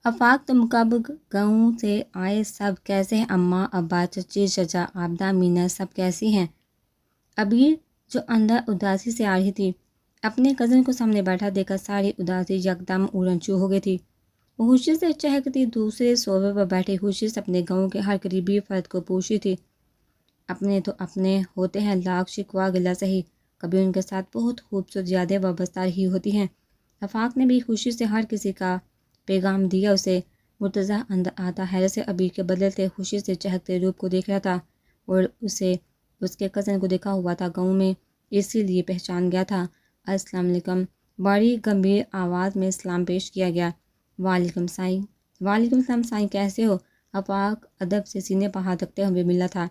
آفاق تم کب گاؤں سے آئے؟ سب کیسے ہیں؟ اماں ابا چچی چچا عابدہ مینہ سب کیسی ہیں؟ ابھی جو اندر اداسی سے آ رہی تھی اپنے کزن کو سامنے بیٹھا دیکھا ساری اداسی یکدم اورنچو ہو گئی تھی۔ وہ خوشی سے چہکتی دوسرے صوبے پر بیٹھی خوشی سے اپنے گاؤں کے ہر قریبی فرد کو پوچھی تھی۔ اپنے تو اپنے ہوتے ہیں، لاکھ شکوہ گلہ سہی، کبھی ان کے ساتھ بہت خوبصورت یادیں وابستہ رہی ہوتی ہیں۔ آفاق نے بھی خوشی سے ہر کسی کا پیغام دیا اسے۔ مرتضیٰ اندر آتا حیرت سے ابھی کے بدلتے خوشی سے چہکتے روپ کو دیکھ رہا تھا اور اسے اس کے کزن کو دیکھا ہوا تھا گاؤں میں، اسی لیے پہچان گیا تھا۔ السلام علیکم، بڑی گمبھیر آواز میں سلام پیش کیا گیا۔ وعلیکم سائیں۔ وعلیکم السلام سائیں، کیسے ہو؟ آفاق ادب سے سینے پر ہاتھ رکھتے ہوئے ملا تھا۔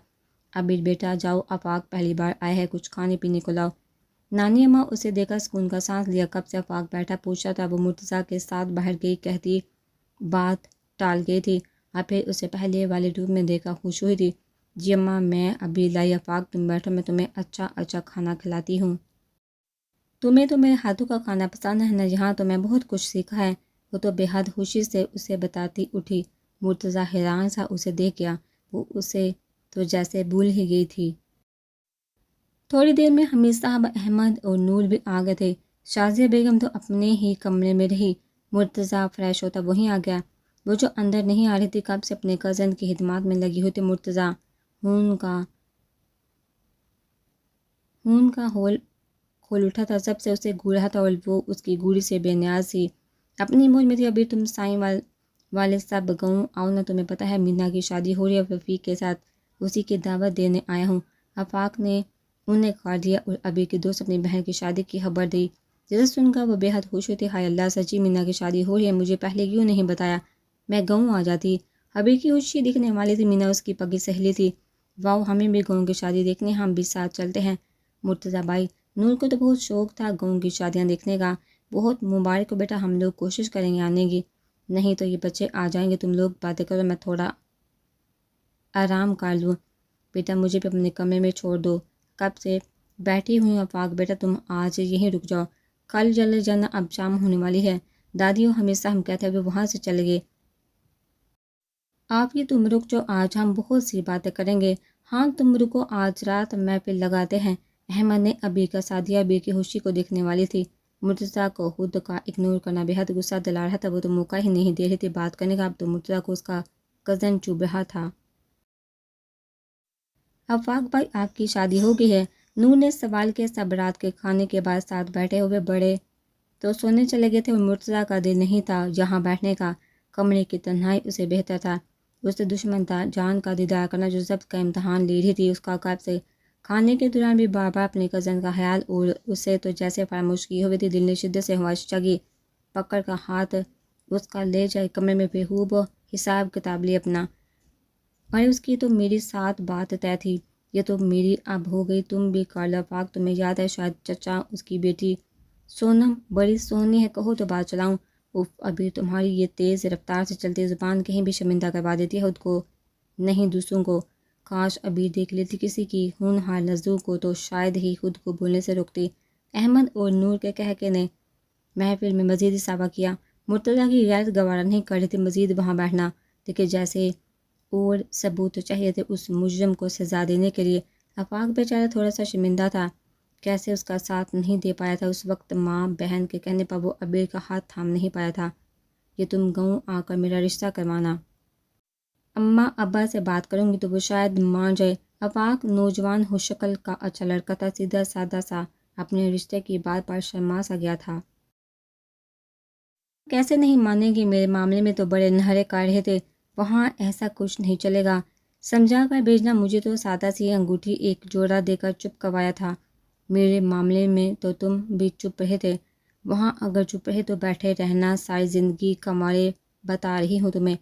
عبیر بیٹا جاؤ، آفاق پہلی بار آیا ہے، کچھ کھانے پینے کو لاؤ۔ نانی اماں اسے دیکھا سکون کا سانس لیا۔ کب سے آفاق بیٹھا پوچھا تھا وہ مرتضیٰ کے ساتھ باہر گئی کہتی بات ٹال گئی تھی، اور پھر اسے پہلے والے روپ میں دیکھا خوش ہوئی تھی۔ جی اماں میں ابھی لائی، آفاق تم بیٹھو، میں تمہیں اچھا اچھا کھانا کھلاتی ہوں۔ تمہیں تو میرے ہاتھوں کا کھانا پسند ہے نا؟ یہاں تو میں بہت کچھ سیکھا ہے۔ وہ تو بے حد خوشی سے اسے بتاتی اٹھی۔ مرتضیٰ حیران سا اسے دیکھ گیا، وہ اسے تو جیسے بھول ہی گئی تھی۔ تھوڑی دیر میں حمید صاحب، احمد اور نور بھی آ گئے تھے۔ شازیہ بیگم تو اپنے ہی کمرے میں رہی۔ مرتضیٰ فریش ہوتا وہیں آ گیا۔ وہ جو اندر نہیں آ رہی تھی، کب سے اپنے کزن کی خدمات میں لگی ہوئی تھی۔ مرتضیٰ ہون کا ہول کھول اٹھا تھا، سب سے اسے گھور رہا تھا اور وہ اس کی گوڑی سے بے نیاز تھی، اپنی موج میں تھی۔ ابھی تم سائیں والے سب گاؤں آؤ نا، تمہیں پتہ ہے مینا کی شادی ہو رہی ہے رفیق کے ساتھ، اسی کی دعوت دینے آیا ہوں۔ آفاق نے انہیں کاٹ دیا اور ابھی کے دوست اپنی بہن کی شادی کی خبر دی، جسے سن کر وہ بے حد خوش ہوئی تھی۔ ہائے اللہ، سچی مینا کی شادی ہو رہی ہے، مجھے پہلے کیوں نہیں بتایا؟ میں گاؤں آ جاتی۔ ابھی کی خوشی دیکھنے والی تھی، مینا اس کی پکی سہیلی تھی۔ واؤ، ہمیں بھی گاؤں کی شادی دیکھنے، ہم بھی ساتھ چلتے ہیں۔ مرتضیٰ بھائی، نور کو تو بہت شوق تھا گاؤں کی شادیاں دیکھنے کا۔ بہت مبارک ہو بیٹا، ہم لوگ کوشش کریں گے آنے کی۔ نہیں تو یہ بچے آ جائیں گے، تم لوگ باتیں کرو، میں تھوڑا آرام کر لوں۔ بیٹا مجھے بھی اپنے کمرے میں چھوڑ دو، کب سے بیٹھی ہوئی ہوں۔ آفاق بیٹا تم آج یہیں رک جاؤ، کل چلے جانا، اب شام ہونے والی ہے۔ دادی اور حمید صاحب کہتے ہوئے وہاں سے چلے گئے۔ آپ یہ تم رک جاؤ، آج ہم بہت سی باتیں کریں گے۔ ہاں تم رکو، آج رات محفل لگاتے ہیں۔ احمد نے ابھی کا سعدیہ ابھی کی خوشی کو دیکھنے والی تھی۔ مرتضیٰ کو خود کا اگنور کرنا بے حد غصہ دلا رہا تھا، وہ تو موقع ہی نہیں دے رہی تھی بات کرنے کا۔ اب تو مرتضیٰ کو اس کا کزن چبھ رہا تھا۔ آفاق بھائی، آپ کی شادی ہو گئی ہے؟ نور نے سوال کیا۔ سب رات کے کھانے کے بعد ساتھ بیٹھے ہوئے بڑے تو سونے چلے گئے تھے اور مرتضیٰ کا دل نہیں تھا یہاں بیٹھنے کا۔ کمرے کی تنہائی اسے بہتر تھا، اس سے دشمن تھا جان کا دیدار کرنا جو ضبط کا امتحان لے رہی تھی۔ اس کا کب سے کھانے کے دوران بھی بار بار اپنے کزن کا خیال اور اسے تو جیسے فراموش کی ہوئی تھی۔ دل نے شدت سے خواہش جگی پکڑ کا ہاتھ اس کا لے جائے کمرے میں، بے خوب حساب کتاب لی اپنا۔ اور اس کی تو میری ساتھ بات طے تھی، یہ تو میری اب ہو گئی، تم بھی کر لو۔ آفاق تمہیں یاد ہے شاید چچا اس کی بیٹی سونم بڑی سونی ہے، کہو تو بات چلاؤں۔ اف، ابھی تمہاری یہ تیز رفتار سے چلتی زبان کہیں بھی شرمندہ کروا دیتی ہے خود کو نہیں دوسروں کو۔ کاش ابھی دیکھ لیتی کسی کی ہونہار لفظوں کو تو شاید ہی خود کو بولنے سے روکتی۔ احمد اور نور کے کہکے نے محفل میں مزید اضافہ کیا۔ مرتضیٰ کی غیرت گوارا نہیں کر رہی تھی مزید وہاں بیٹھنا، لیکن جیسے اور ثبوت چاہیے تھے اس مجرم کو سزا دینے کے لیے۔ آفاق بیچارہ تھوڑا سا شرمندہ تھا، کیسے اس کا ساتھ نہیں دے پایا تھا اس وقت۔ ماں بہن کے کہنے پر وہ عبیر کا ہاتھ تھام نہیں پایا تھا، یہ تم گاؤں آ کر میرا رشتہ کروانا۔ اماں ابا سے بات کروں گی تو وہ شاید مان جائے۔ آفاق نوجوان حسن کا اچھا لڑکا تھا، سیدھا سادہ سا، اپنے رشتے کی بات پر شرما سا گیا تھا۔ کیسے نہیں مانیں گے، میرے معاملے میں تو بڑے نہرے کر رہے تھے، وہاں ایسا کچھ نہیں چلے گا، سمجھا کر بھیجنا۔ مجھے تو سادہ سی انگوٹھی ایک جوڑا دے کر چپ کروایا تھا، میرے معاملے میں تو تم بھی چپ رہے تھے، وہاں اگر چپ رہے تو بیٹھے رہنا ساری زندگی کا مارے بتا رہی ہوں تمہیں۔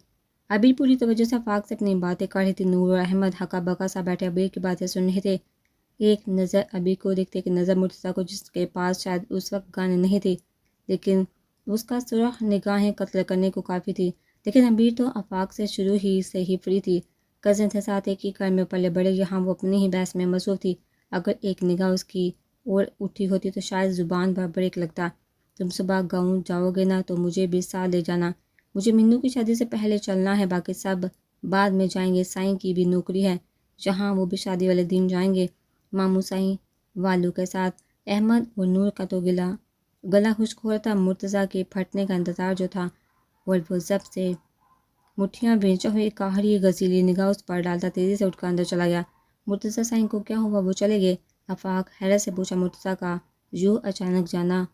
ابھی پوری توجہ سے آفاق سے اپنی باتیں کر رہی تھی۔ نور اور احمد ہکا بکا سا بیٹھے ابھی کی باتیں سن رہے تھے، ایک نظر ابھی کو دیکھتے ایک نظر مرتضیٰ کو، جس کے پاس شاید اس وقت گن نہیں تھی، لیکن اس کا سرخ نگاہیں قتل کرنے کو کافی تھی۔ لیکن ابھی تو آفاق سے شروع ہی سے ہی فری تھی، کزن تھے ساتھ ایک ہی گھر میں پلے بڑے، یہاں وہ اپنی ہی بحث میں مصروف تھی۔ اگر ایک نگاہ اس کی اور اٹھی ہوتی تو شاید زبان پر بریک لگتا۔ تم صبح گاؤں جاؤ گے نا تو مجھے بھی ساتھ لے جانا، مجھے منو کی شادی سے پہلے چلنا ہے، باقی سب بعد میں جائیں گے۔ سائیں کی بھی نوکری ہے جہاں وہ بھی شادی والے دن جائیں گے۔ ماموں سائیں والوں کے ساتھ احمد اور نور کا تو گلا خشک ہو رہا تھا۔ مرتضیٰ کے پھٹنے کا انتظار جو تھا، اور وہ ضبط سے مٹھیاں بھیجا ہوئے کاہری غزیلی نگاہ اس پر ڈالتا تیزی سے اٹھ کر اندر چلا گیا۔ مرتضیٰ سائیں کو کیا ہوا؟ وہ چلے گئے؟ آفاق حیرت سے پوچھا۔ مرتضیٰ کا یوں اچانک جانا،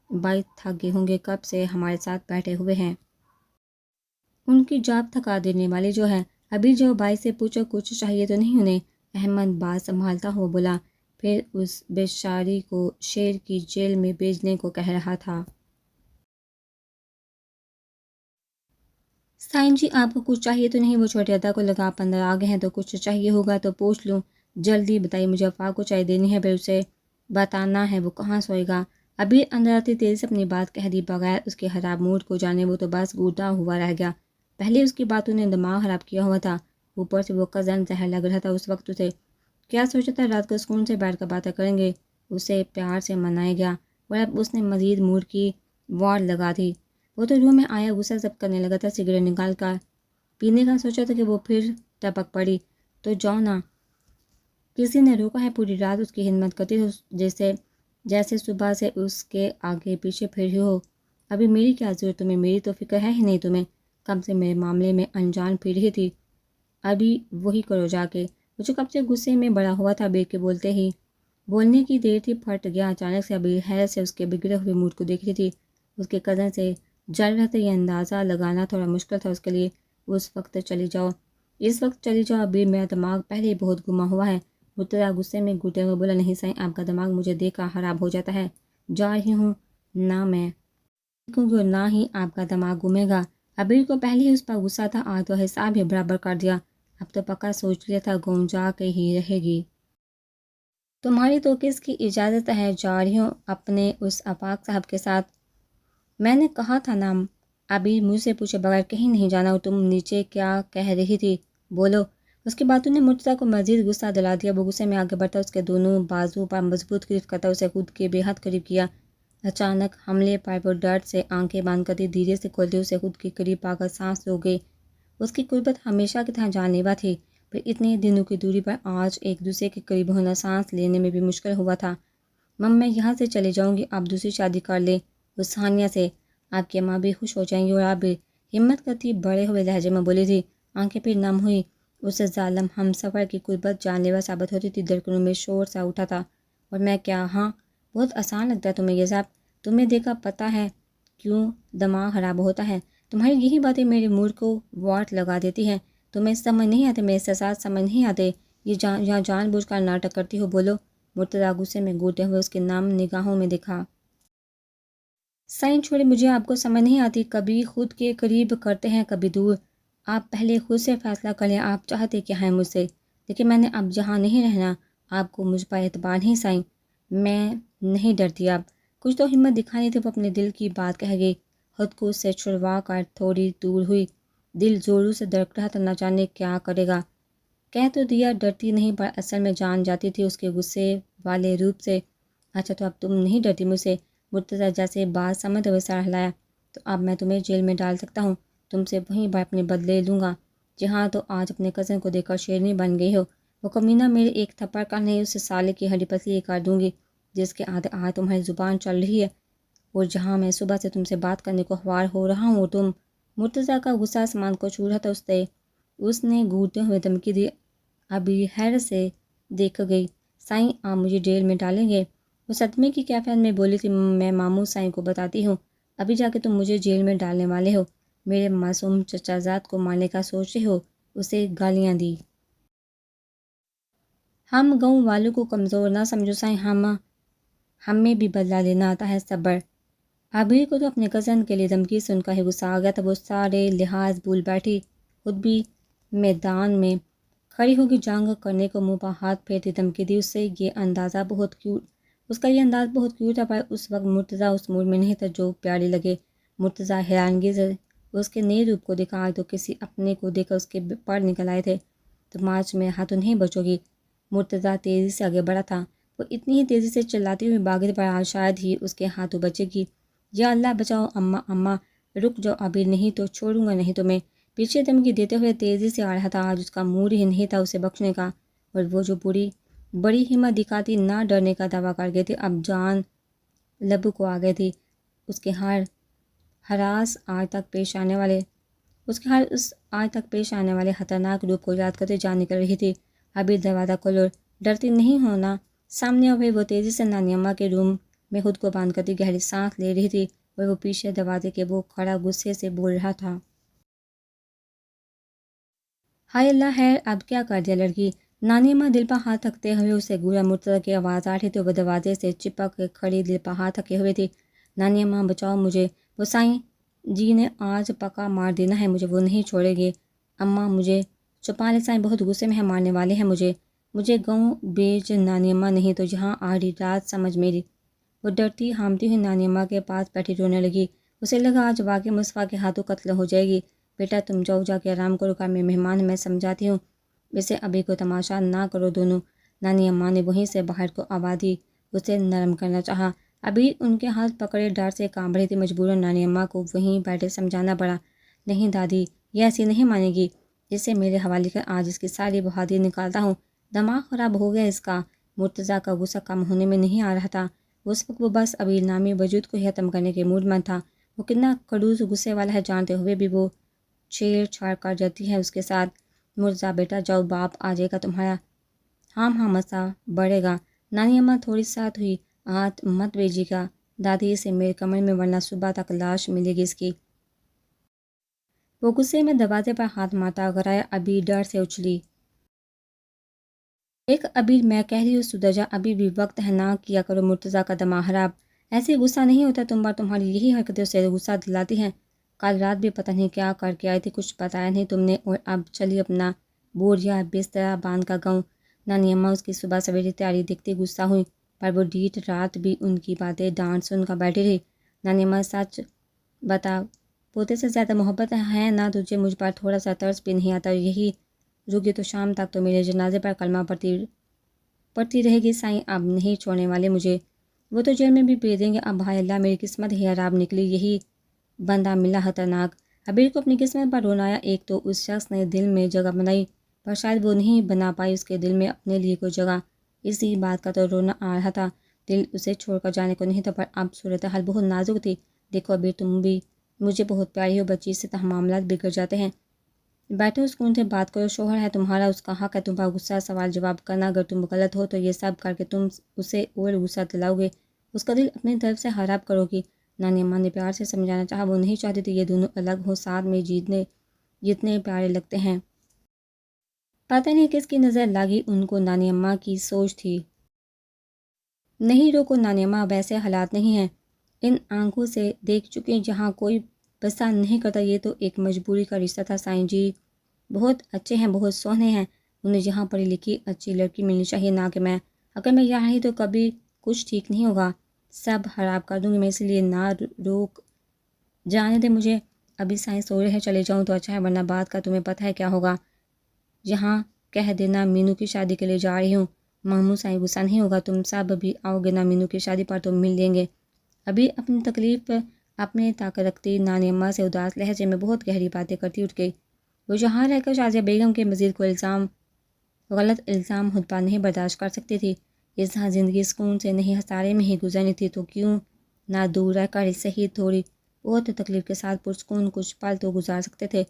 بھائی تھک گئے ہوں گے، کب سے ہمارے ساتھ بیٹھے ہوئے ہیں، ان کی جاب تھکا دینے والی جو ہے۔ ابھی جو بھائی سے پوچھو، کچھ چاہیے تو نہیں انہیں؟ احمد بات سنبھالتا ہوا بولا، پھر اس بیچاری کو شیر کی جیل میں بھیجنے کو کہہ رہا تھا۔ سائن جی آپ کو کچھ چاہیے تو نہیں؟ وہ چھوٹے ادا کو لگا، آپ اندر آ گئے ہیں تو کچھ چاہیے ہوگا تو پوچھ لوں۔ جلدی بتائیے، مجھے آفاق کو چائے دینی ہے، پھر اسے بتانا ہے وہ کہاں سوئے گا۔ ابھی اندر آتی تیزی سے اپنی بات کہہ دی، بغیر اس کے خراب موڈ کو جانے وہ تو بس گوٹا ہوا رہ گیا۔ پہلے اس کی باتوں نے دماغ خراب کیا ہوا تھا، اوپر سے وہ کزن زہر لگ رہا تھا۔ اس وقت اسے کیا سوچا تھا رات کو سکون سے بیٹھ کر باتیں کریں گے، اسے پیار سے منایا گیا، اور اب اس نے مزید موڈ کی وارڈ لگا دی۔ وہ تو روم میں آیا غصہ ضبط کرنے لگا تھا، سگریٹ نکال کر پینے کا سوچا تھا کہ وہ پھر ٹپک پڑی تو جاؤ نا، کسی نے روکا ہے؟ پوری رات اس کی خدمت کرتی تھی، جیسے صبح سے اس کے آگے پیچھے پھر ہی ہو۔ ابھی میری کیا ضرورت تمہیں؟ میری تو فکر ہے ہی نہیں تمہیں، کب سے میرے معاملے میں انجان پھر رہی تھی، ابھی وہی کرو جا کے۔ وہ جو کب سے غصے میں بڑا ہوا تھا، بیٹھ کے بولتے ہی بولنے کی دیر تھی، پھٹ گیا اچانک سے۔ ابھی حیرت سے اس کے بگڑے ہوئے موڈ کو دیکھ رہی تھی، اس کے کزن سے جل رہا تھا، یہ اندازہ لگانا تھوڑا مشکل تھا اس کے لیے۔ اس وقت چلی جاؤ، اس وقت چلی جاؤ، ابھی میرا دماغ پہلے ہی بہت گما ہوا ہے۔ مرتضیٰ غصے میں گھٹے ہوئے بولا، نہیں سائیں، آپ کا دماغ مجھے دیکھ کر خراب ہو جاتا ہے، جا رہی ہوں، نہ میں دیکھوں گی اور نہ ہی آپ کا دماغ گھومے گا۔ ابھی کو پہلے ہی اس پر غصہ تھا، آج تو حساب ہی برابر کر دیا، اب تو پکا سوچ لیا تھا گون جا کے ہی رہے گی۔ تمہاری تو کس کی اجازت ہے؟ جا رہی ہوں اپنے اس آفاق صاحب کے ساتھ، میں نے کہا تھا نا۔ ابھی مجھ سے پوچھے بغیر کہیں نہیں جانا، اور تم نیچے کیا کہہ رہی تھی، بولو۔ اس کی باتوں نے مرتضیٰ کو مزید غصہ دلا دیا، وہ غصے میں آگے بڑھتا، اس کے دونوں بازو پر مضبوط گرفت کرتا اسے خود کے بے حد قریب کیا۔ اچانک حملے پر وہ ڈر سے آنکھیں بند کرتی دھیرے سے کھولتے اسے خود کے قریب پا کر سانس رو گئی۔ اس کی قربت ہمیشہ کی طرح جان لیوا تھی، پھر اتنے دنوں کی دوری پر آج ایک دوسرے کے قریب ہونا سانس لینے میں بھی مشکل ہوا تھا۔ میں یہاں سے چلے جاؤں گی، آپ دوسری شادی کر لیں اس ثانیہ سے، آپ کی ماں بھی خوش ہو جائیں گی، اور آپ بھی، ہمت کرتی بڑے ہوئے لہجے میں بولی تھی۔ آنکھیں پھر نم ہوئی، اس ظالم ہم سفر کی قربت جان لیوا ثابت ہوتی تھی، دھڑکنوں میں شور سا اٹھا تھا۔ اور میں کیا؟ ہاں، بہت آسان لگتا ہے تمہیں یہ سب، تمہیں دیکھا پتہ ہے کیوں دماغ خراب ہوتا ہے، تمہاری یہی باتیں میرے موڈ کو واٹ لگا دیتی ہیں، تمہیں سمجھ نہیں آتے، میرے احساسات سمجھ نہیں آتے، یہاں جان بوجھ کر ناٹک کرتی ہو، بولو۔ مرتضیٰ غصے میں گھوٹے ہوئے اس کے نم نگاہوں میں دیکھا۔ سائن چھوڑے، مجھے آپ کو سمجھ نہیں آتی، کبھی خود کے قریب کرتے ہیں کبھی دور، آپ پہلے خود سے فیصلہ کر لیں، آپ چاہتے کیا ہیں مجھ سے، لیکن میں نے اب جہاں نہیں رہنا، آپ کو مجھ پر اعتبار نہیں سائن، میں نہیں ڈرتی اب۔ کچھ تو ہمت دکھانی تھی، وہ اپنے دل کی بات کہہ گئی، خود کو اس سے چھڑوا کر تھوڑی دور ہوئی، دل زوروں سے دھڑک رہا تھا، نہ جانے کیا کرے گا۔ کہہ تو دیا ڈرتی نہیں، پر اصل میں جان جاتی تھی اس کے غصے والے روپ سے۔ اچھا تو اب تم نہیں ڈرتی مجھ سے؟ مرتضیٰ جیسے بات سمجھتے ہوئے سر ہلایا، تو اب میں تمہیں جیل میں ڈال سکتا ہوں، تم سے وہیں پر اپنے بدلے لوں گا، جہاں تو آج اپنے کزن کو دیکھ کر شیرنی بن گئی ہو، وہ کمینہ میرے ایک تھپڑ کا نہیں، اسے سالے کی ہڈی پسلی کر دوں گی، جس کے آدھے آدھے تمہاری زبان چل رہی ہے، اور جہاں میں صبح سے تم سے بات کرنے کو خوار ہو رہا ہوں، تم۔ مرتضیٰ کا غصہ آسمان کو چھو رہا تھا، اس نے گھوٹتے ہوئے دھمکی دی۔ ابھی حیرت سے دیکھ گئی، سائیں آپ مجھے جیل میں ڈالیں گے؟ وہ صدمے کی کیفیت میں بولی تھی، میں ماموں سائیں کو بتاتی ہوں، ابھی جا کے تم مجھے جیل میں ڈالنے والے ہو، میرے معصوم چچا زاد کو مارنے کا سوچ رہے ہو، اسے گالیاں دی۔ ہم گاؤں والوں کو کمزور نہ سمجھو سائیں، ہمیں بھی بدلہ لینا آتا ہے، صبر۔ ابھی کو تو اپنے کزن کے لیے دھمکی سے ان کا ہی غصہ آ گیا تھا، وہ سارے لحاظ بھول بیٹھی، خود بھی میدان میں کھڑی ہوگی، جنگ کرنے کو منہ پر ہاتھ پھیرتی دھمکی دی، اس کا یہ انداز بہت کیوٹ تھا، پر اس وقت مرتضیٰ اس موڈ میں نہیں تھا جو پیاری لگے۔ مرتضیٰ حیرانگی سے اس کے نئے روپ کو دیکھا، آج تو کسی اپنے کو دیکھ کر اس کے پر نکل آئے تھے، تو مارچ میں ہاتھوں نہیں بچو گی۔ مرتضیٰ تیزی سے آگے بڑھا تھا، وہ اتنی ہی تیزی سے چلاتی ہوئی بھاگی، پر آج شاید ہی اس کے ہاتھوں بچے گی۔ یا اللہ بچاؤ، اماں اماں، رک جاؤ ابھی، نہیں تو چھوڑوں گا نہیں تمہیں۔ پیچھے دھمکی دیتے ہوئے تیزی سے آ رہا تھا۔ آج اس کا موڈ ہی نہیں تھا اسے بخشنے کا، اور وہ جو بڑی ہمت دکھاتی نہ ڈرنے کا دعویٰ کر گئی تھی، اب جان لبو کو آ گئی تھی۔ اس کے ہر ہراس آج تک پیش آنے والے خطرناک روپ کو یاد کرتے جان نکل رہی تھی۔ ابھی دروازہ کھولو، ڈرتی نہیں ہونا؟ سامنے ہوئے وہ تیزی سے نانی اماں کے روم میں خود کو بند کرتی گہری سانس لے رہی تھی، اور وہ پیچھے دروازے کے وہ کھڑا غصے سے بول رہا تھا۔ ہائے اللہ خیر، اب کیا کر دیا لڑکی؟ نانی اماں دل پر ہاتھ رکھتے ہوئے اسے گورا مرتضیٰ کی آواز آ رہی تھی۔ وہ دروازے سے چپک کے کھڑی، دل پر ہاتھ رکھے ہوئے تھی۔ نانی اماں بچاؤ مجھے، وہ سائیں جی نے آج پکا مار دینا ہے مجھے، وہ نہیں چھوڑے گے۔ اماں مجھے چھپا لے، سائیں بہت غصے میں ہے، مارنے والے ہیں مجھے گاؤں بیچ۔ نانی اماں نہیں تو یہاں آڑھی رات سمجھ میری۔ وہ ڈرتی ہامتی ہوئی نانی اماں کے پاس بیٹھی رونے لگی۔ اسے لگا آج واقعی مصطفیٰ کے ہاتھوں قتل ہو جائے گی۔ بیٹا تم جاؤ، جا کے آرام کرو، گھر میں مہمان ہیں، میں سمجھاتی ہوں، ویسے ابھی کو تماشا نہ کرو دونوں۔ نانی اماں نے وہیں سے باہر کو آواز دی۔ اسے نرم کرنا چاہا، ابھی ان کے ہاتھ پکڑے ڈر سے کانپ رہی تھی۔ مجبوراً نانی اماں کو وہیں بیٹھے سمجھانا پڑا۔ نہیں دادی، یہ ایسی نہیں مانے گی، اسے میرے حوالے کر، آج اس کی ساری بہادری نکالتا ہوں۔ دماغ خراب ہو گیا اس کا۔ مرتضیٰ کا غصہ کم ہونے میں نہیں آ رہا تھا۔ اس وقت وہ بس ابھی نامی وجود کو ہی ختم کرنے کے موڈ میں تھا۔ وہ کتنا خڑوس غصے والا ہے، جانتے ہوئے بھی وہ چھیڑ چھاڑ کر جاتی ہے اس کے ساتھ۔ مرتضیٰ بیٹا جاؤ، باپ آ جائے گا تمہارا، ہاں مسا بڑھے گا۔ نانی اماں تھوڑی ساتھ ہوئی، ہاتھ مت بھیجیے گا دادی اسے میرے کمرے میں، ورنہ صبح تک لاش ملے گی اس کی۔ وہ غصے میں دروازے پر ہاتھ مارتا اگر آیا۔ ابھی ڈر سے اچھلی۔ ایک ابھی میں کہہ رہی ہوں سدھر جا، ابھی بھی وقت ہے، نہ کیا کرو مرتضیٰ کا دماغ خراب۔ ایسے غصہ نہیں ہوتا تم پر، تمہاری یہی حرکتیں اسے غصہ دلاتی ہیں۔ کل رات بھی پتہ نہیں کیا کر کے آئی تھی، کچھ بتایا نہیں تم نے، اور اب چلی اپنا بوریا بستر باندھ کر گاؤں۔ نانی اماں اس کی صبح سویرے تیاری دیکھتی غصہ ہوئی، پر وہ ڈیٹ رات بھی ان کی باتیں ڈانٹ سن کر بیٹھی رہی۔ نانی اماں سچ بتا، پوتے سے زیادہ محبت ہے نہ تجھے مجھ پر؟ تھوڑا سا ترس بھی نہیں آتا؟ یہی رکی تو شام تک تو میرے جنازے پر کلمہ پڑتی رہے گی۔ سائیں اب نہیں چھوڑنے والے مجھے، وہ تو جیل میں بھی بھیج دیں گے۔ اب ہائے اللہ، میری قسمت ہی خراب نکلی، یہی بندہ ملا خطرناک۔ ابیر کو اپنی قسمت پر رونا آیا۔ ایک تو اس شخص نے دل میں جگہ بنائی، پر شاید وہ نہیں بنا پائی اس کے دل میں اپنے لیے کوئی جگہ۔ اسی بات کا تو رونا آ رہا تھا۔ دل اسے چھوڑ کر جانے کو نہیں تھا، پر اب صورتحال بہت نازک تھی۔ دیکھو ابیر، تم بھی مجھے بہت پیاری ہو، بچی سے معاملات بگڑ جاتے ہیں۔ بیٹھو سکون سے بات کرو، شوہر ہے تمہارا، اس کا حق ہے تم پر غصہ سوال جواب کرنا۔ اگر تم غلط ہو تو یہ سب کر کے تم اسے اور غصہ دلاؤ گے، اس کا دل اپنی طرف سے خراب کرو گی۔ نانی اماں نے پیار سے سمجھانا چاہا، وہ نہیں چاہتی تھی یہ دونوں الگ ہوں، ساتھ میں جتنے پیارے لگتے ہیں۔ پتہ نہیں کس کی نظر لگی ان کو، نانی اماں کی سوچ تھی۔ نہیں روکو نانی اماں، ویسے حالات نہیں ہیں، ان آنکھوں سے دیکھ چکے جہاں کوئی پسند نہیں کرتا، یہ تو ایک مجبوری کا رشتہ تھا۔ سائیں جی بہت اچھے ہیں، بہت سوہنے ہیں، انہیں یہاں پڑھی لکھی اچھی لڑکی ملنی چاہیے، نہ کہ میں۔ اگر میں یہاں رہی تو کبھی کچھ ٹھیک نہیں ہوگا، سب خراب کر دوں گی میں، اس لیے نہ روک، جانے دے مجھے۔ ابھی سائیں سو رہے ہیں، چلے جاؤں تو اچھا ہے، ورنہ بات کا تمہیں پتہ ہے کیا ہوگا۔ یہاں کہہ دینا مینو کی شادی کے لیے جا رہی ہوں۔ ماموں سائیں غصہ نہیں ہوگا؟ تم سب بھی آؤ گے نا مینو کی شادی پر، تو مل لیں گے۔ ابھی اپنی تکلیف اپنے طاقت رکھتی نانی اماں سے اداس لہجے میں بہت گہری باتیں کرتی اٹھ گئی۔ وہ یہاں رہ کر شازیہ بیگم کے مزید کوئی غلط الزام خود پر نہیں برداشت کر سکتی تھی۔ یہاں زندگی سکون سے نہیں، ہسارے میں ہی گزرنی تھی، تو کیوں نہ دور رہ کر صحیح تھوڑی بہت تکلیف کے ساتھ پرسکون کچھ پل تو گزار سکتے تھے۔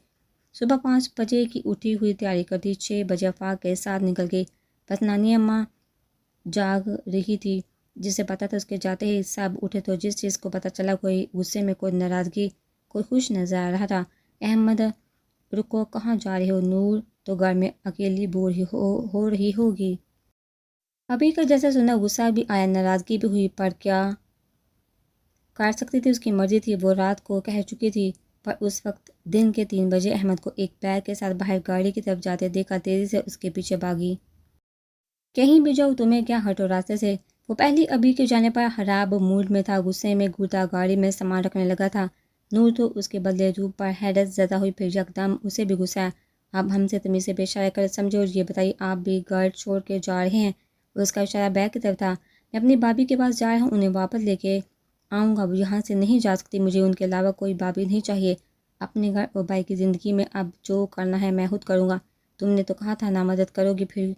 صبح 5 بجے کی اٹھی ہوئی تیاری کرتی 6 بجے افاق کے ساتھ نکل گئی۔ بس نانی اماں جاگ رہی تھی، جسے پتہ تھا اس کے جاتے ہی سب اٹھے، تو جس چیز کو پتہ چلا، کوئی غصے میں، کوئی ناراضگی، کوئی خوش نظر آ رہا تھا۔ احمد رکو، کہاں جا رہے ہو؟ نور تو گھر میں اکیلی بور ہو رہی ہوگی۔ ابھی کا جیسا سنا، غصہ بھی آیا، ناراضگی بھی ہوئی، پر کیا کر سکتی تھی، اس کی مرضی تھی، وہ رات کو کہہ چکی تھی۔ پر اس وقت دن کے 3 بجے احمد کو ایک بیگ کے ساتھ باہر گاڑی کی طرف جاتے دیکھا، تیزی سے اس کے پیچھے بھاگی۔ کہیں بھی جاؤ، تمہیں کیا، ہٹو راستے سے۔ وہ پہلی ابھی کے جانے پر خراب موڈ میں تھا، غصے میں گھرتا گاڑی میں سامان رکھنے لگا تھا۔ نور تو اس کے بدلے روپ پر حیرت زدہ ہوئی، پھر یکدم اسے بھی غصہ۔ اب ہم سے تمیز سے پیش آیا کر، سمجھو، اور یہ بتائیے آپ بھی گھر چھوڑ کے جا رہے ہیں؟ اس کا اشارہ بیگ کی طرف تھا۔ میں اپنی بھابھی کے پاس جا رہا ہوں، انہیں واپس لے کے آؤں گا، وہ یہاں سے نہیں جا سکتی، مجھے ان کے علاوہ کوئی بابی نہیں چاہیے، اپنے گھر اور بھائی کی زندگی میں اب جو کرنا ہے میں خود کروں گا، تم نے تو کہا تھا نا مدد کرو گی، پھر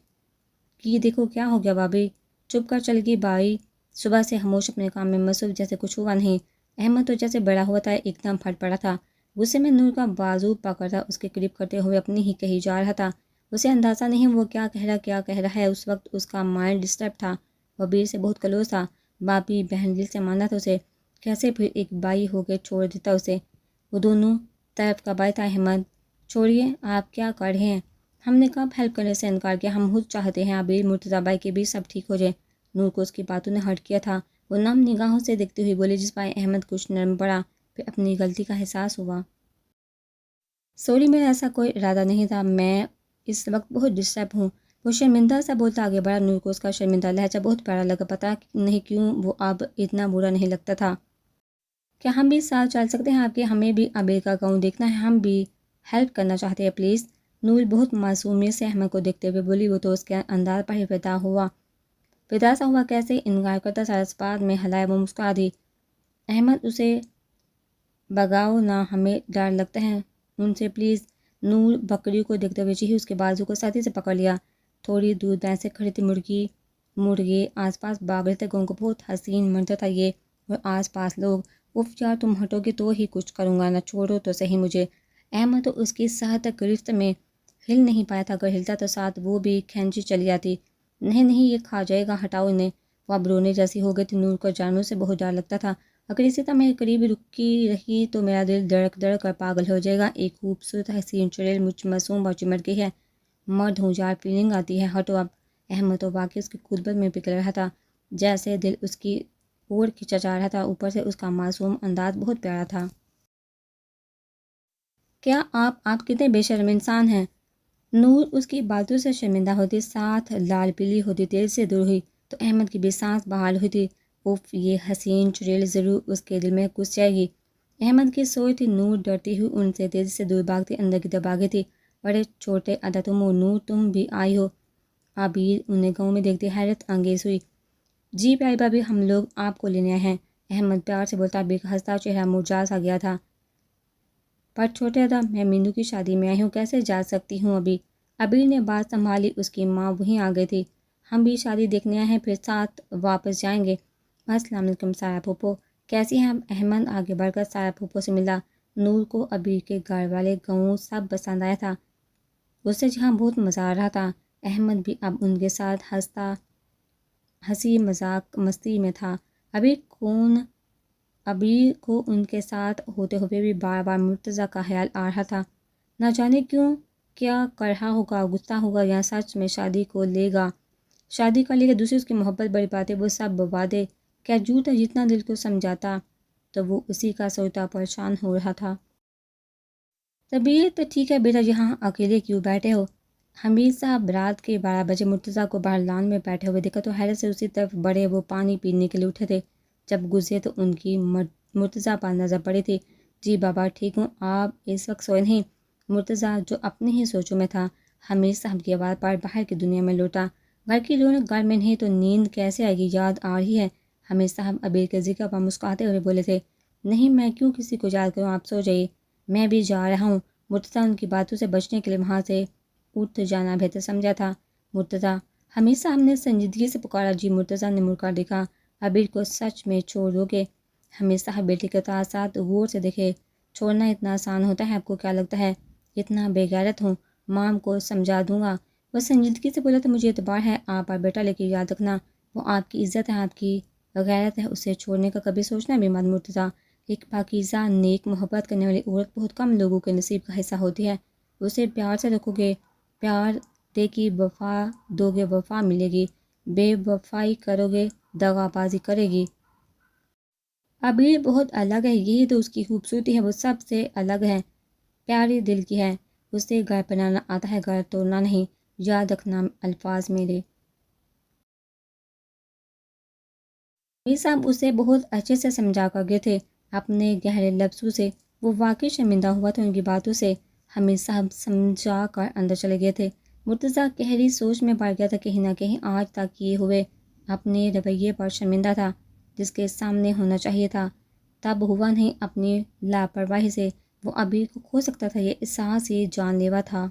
کہ دیکھو کیا ہو گیا بابی، چپ کر چل گئی بائی، صبح سے خاموش اپنے کام میں مصروف جیسے کچھ ہوا نہیں۔ احمد تو جیسے بڑا ہوا تھا ایک دم پھٹ پڑا تھا، غصے میں نور کا بازو پکڑا اس کے قریب کرتے ہوئے اپنی ہی کہی جا رہا تھا۔ اسے اندازہ نہیں وہ کیا کہہ رہا ہے، اس وقت اس کا مائنڈ ڈسٹرب تھا، وہ بیر سے بہت کلوز تھا، باپی بہن دل سے مانا تھا اسے، کیسے پھر ایک بائی ہو کے چھوڑ دیتا اسے، وہ دونوں طرف کا بائی تھا۔ احمد چھوڑیے، آپ کیا کر رہے ہیں، ہم نے کب ہیلپ کرنے سے انکار کیا، ہم خود چاہتے ہیں عبیر مرتضیٰ بھائی کے بھی سب ٹھیک ہو جائے۔ نور کو اس کی باتوں نے ہرٹ کیا تھا، وہ نم نگاہوں سے دیکھتی ہوئی بولی، جس پائے احمد کچھ نرم پڑا، پھر اپنی غلطی کا احساس ہوا۔ سوری، میرا ایسا کوئی ارادہ نہیں تھا، میں اس وقت بہت ڈسٹرب ہوں، وہ شرمندہ سا بولتا آگے بڑھا۔ نور کو اس کا شرمندہ لہجہ بہت پیارا لگا، پتہ نہیں کیوں وہ اب اتنا برا نہیں لگتا تھا۔ کیا ہم بھی ساتھ چل سکتے ہیں آپ کے، ہمیں بھی عبیر کا گاؤں دیکھنا ہے، ہم بھی ہیلپ کرنا چاہتے ہیں پلیز۔ نور بہت معصومیت سے احمد کو دیکھتے ہوئے بولی، وہ تو اس کے انداز پر ہی فدا سا ہوا، کیسے انکار کرتا، سارا اسپات میں ہلائے، وہ مسکرا دی۔ احمد اسے بگاؤ نہ، ہمیں ڈر لگتا ہے ان سے پلیز۔ نور بکری کو دیکھتے ہوئے چیخی، اس کے بازو کو سختی سے پکڑ لیا۔ تھوڑی دور بھینسیں کھڑی تھی، مرغے آس پاس بھاگ رہے تھے، گاؤں کو بہت حسین منظر تھا یہ، اور آس پاس لوگ۔ اف یار، تم ہٹو گے تو ہی کچھ کروں گا، نہ چھوڑو تو صحیح مجھے۔ احمد تو اس کی صحت گرفت میں ہل نہیں پایا تھا، اگر ہلتا تو ساتھ وہ بھی کھینچی چلی جاتی۔ نہیں یہ کھا جائے گا، ہٹاؤ انہیں۔ وہ اب رونے جیسی ہو گئی تھی، نور کو جانوروں سے بہت ڈر لگتا تھا، اگر اسی طرح میرے قریب رکی رہی تو میرا دل دھڑک دھڑک کر پاگل ہو جائے گا۔ ایک خوبصورت حسین چڑیل مجھ معصوم اور چمٹ گئی ہے، مرد ہوں یار، فیلنگ آتی ہے، ہٹو اب۔ احمد تو واقعی اس کی قربت میں پگھل رہا تھا، جیسے دل اس کی اور کھینچا جا رہا تھا، اوپر سے اس کا معصوم انداز بہت پیارا تھا۔ کیا آپ کتنے بے شرم انسان ہیں۔ نور اس کی باتوں سے شرمندہ ہوتی، ساتھ لال پیلی ہوتی، تیل سے دور ہوئی تو احمد کی بھی سانس بحال ہوئی تھی۔ اف، یہ حسین چڑیل ضرور اس کے دل میں گھس جائے گی، احمد کی سوچ تھی۔ نور ڈرتی ہوئی ان سے تیزی سے دور بھاگتی اندر کی طرف بھاگی تھی۔ بڑے چھوٹے عادتوں میں نور، تم بھی آئی ہو؟ عبیر انہیں گاؤں میں دیکھتی حیرت انگیز ہوئی۔ جی پیاری بھابی، ہم لوگ آپ کو لینے آئے ہیں، احمد پیار سے بولتا۔ عبیر کا ہنستا چہرہ مرجھا سا گیا تھا۔ پر چھوٹے عدا، میں مینو کی شادی میں آئی ہوں، کیسے جا سکتی ہوں ابھی؟ عبیر نے بات سنبھالی، اس کی ماں وہیں آ گئی تھی۔ ہم بھی شادی دیکھنے آئے ہیں، پھر ساتھ واپس جائیں گے۔ السلام علیکم سایہ پھوپھو، کیسی ہیں؟ احمد آگے بڑھ کر سایہ پھوپھو سے ملا۔ نور کو عبیر کے گھر والے گاؤں سب پسند آیا تھا، اسے جہاں بہت مزہ آ رہا تھا۔ احمد بھی اب ان کے ساتھ ہنسی مذاق مستی میں تھا۔ عبیر کو ان کے ساتھ ہوتے ہوئے بھی بار بار مرتضیٰ کا خیال آ رہا تھا، نہ جانے کیوں، کیا کر رہا ہوگا، غصہ ہوگا یا سچ میں شادی کر لے گا، دوسری اس کی محبت، بڑی باتیں، وہ سب وعدے کیا جھوٹ ہے، جتنا دل کو سمجھاتا تو وہ اسی کا سوچتا پریشان ہو رہا تھا۔ طبیعت تو ٹھیک ہے بیٹا، یہاں اکیلے کیوں بیٹھے ہو؟ حمید صاحب رات کے 12 بجے مرتضیٰ کو باہر لان میں بیٹھے ہوئے دیکھا تو حیرت سے اسی طرف بڑھے، وہ پانی پینے کے لیے اٹھے تھے، جب گزرے تو ان کی مرتضیٰ پر نظر پڑی تھی۔ جی بابا ٹھیک ہوں، آپ اس وقت سوئے نہیں؟ مرتضیٰ جو اپنی ہی سوچوں میں تھا، حمید صاحب کی آواز پر باہر کی دنیا میں لوٹا۔ گھر کی رونق گھر میں نہیں تو نیند کیسے آئے گی، یاد آ رہی ہے؟ حمید صاحب عبیر کے ذکر پر مسکراتے ہوئے بولے تھے۔ نہیں، میں کیوں کسی کو یاد کروں، آپ سو جائیے، میں بھی جا رہا ہوں۔ مرتضیٰ ان کی باتوں سے بچنے کے لیے وہاں سے اٹھ جانا بہتر سمجھا تھا۔ مرتضیٰ، حمید صاحب نے سنجیدگی سے پکارا۔ جی۔ مرتضیٰ نے مڑ کر دیکھا، عبیر کو سچ میں چھوڑ دو گے؟ حمید صاحب بیٹی کے ساتھ غور سے دیکھے۔ چھوڑنا اتنا آسان ہوتا ہے، آپ کو کیا لگتا ہے اتنا بے غیرت ہوں؟ مام کو سمجھا دوں گا۔ وہ سنجیدگی سے بولا، تو مجھے اعتبار ہے آپ پر بیٹا، لیکن یاد رکھنا وہ آپ کی عزت ہے، آپ کی غیرت ہے، اسے چھوڑنے کا کبھی سوچنا بھی مت۔ مرتضیٰ، ایک پاکیزہ نیک محبت کرنے والی عورت بہت کم لوگوں کے نصیب کا حصہ ہوتی ہے، اسے پیار سے رکھو گے، پیار دے کی وفا دو گے، وفا ملے گی، بے وفائی کرو گے دغا بازی کرے گی۔ عبیر بہت الگ ہے، یہی تو اس کی خوبصورتی ہے، وہ سب سے الگ ہے، پیاری دل کی ہے، اسے گھر بنانا آتا ہے، گھر توڑنا نہیں، یاد رکھنا الفاظ میرے۔ امیر صاحب اسے بہت اچھے سے سمجھا کر گئے تھے اپنے گہرے لفظوں سے، وہ واقعی شرمندہ ہوا تھا ان کی باتوں سے۔ حمید صاحب سمجھا کر اندر چلے گئے تھے۔ مرتضیٰ گہری سوچ میں پڑ گیا تھا، کہیں نہ کہیں آج تک کیے ہوئے اپنے رویے پر شرمندہ تھا۔ جس کے سامنے ہونا چاہیے تھا، تب ہوا نہیں۔ اپنی لاپرواہی سے وہ ابھی کو کھو سکتا تھا، یہ احساس ہی جان لیوا تھا۔